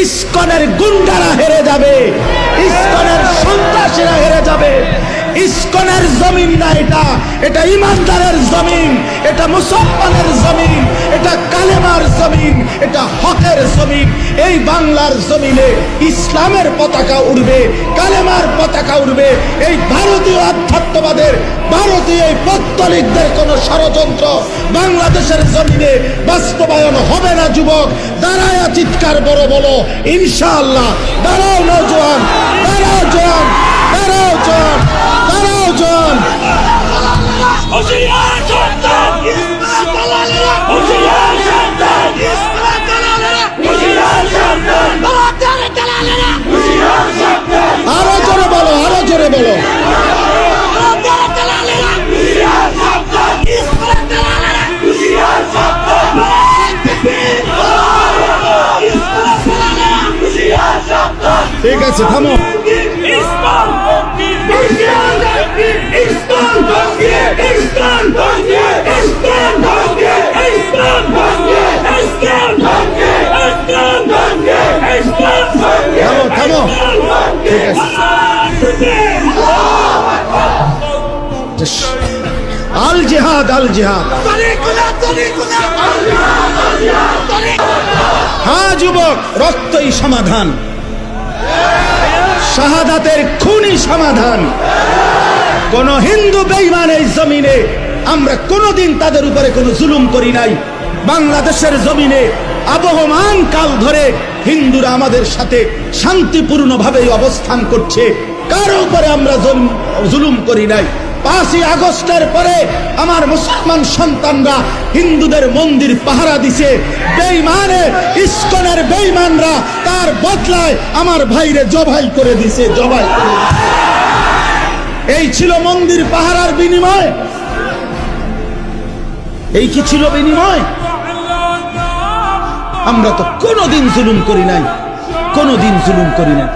ইসকনের গুন্ডারা হেরে যাবে, ইসকনের সন্ত্রাসীরা হেরে যাবে। ইসকনের জমিন না এটা, এটা ইমানদারের জমিন, এটা মুসলমানের জমিন, এটা কালেমার জমিন, এটা হকের জমিন। এই বাংলার জমিনে ইসলামের পতাকা উড়বে, কালেমার পতাকা উড়বে। এই ভারতীয় আধ্যাত্মবাদের, ভারতীয় এই পৌত্তলিকদের কোন ষড়যন্ত্র বাংলাদেশের জমিনে বাস্তবায়ন হবে না। যুবক দাঁড়ায় চিৎকার বড় বলো ইনশাআল্লাহ। দাঁড়াও নওজোয়ান, দাঁড়াও জওয়ান, দাঁড়াও জওয়ান, দাঁড়াও জওয়ান। আরো জোরে বলো, আরো জোরে বলো। ঠিক আছে, থামো। থামো, ঠিক আছে। আল জিহাদ, আল জিহাদ। হ্যাঁ যুবক, রক্তই সমাধান, শাহাদাতের খুনই সমাধান। কোন হিন্দু বেঈমান এই জমিনে আমরা কোনদিন তাদের উপরে কোনো জুলুম করি নাই। বাংলাদেশের জমিনে আবহমান কাল ধরে হিন্দুরা আমাদের সাথে শান্তিপূর্ণভাবে অবস্থান করছে, কারো উপরে আমরা জুলুম করি নাই। 5ই আগস্টের পরে আমার মুসলমান সন্তানরা হিন্দুদের মন্দির পাহারা দিছে। বেঈমানে ইসকনের বেঈমানরা তার বদলায় আমার ভাইরে জবাই করে দিছে, জবাই করে দিছে। এই ছিল মন্দির পাহারার বিনিময়? এই কি ছিল বিনিময়? আমরা তো কোনোদিন জুলুম করি নাই, কোনোদিন জুলুম করি নাই।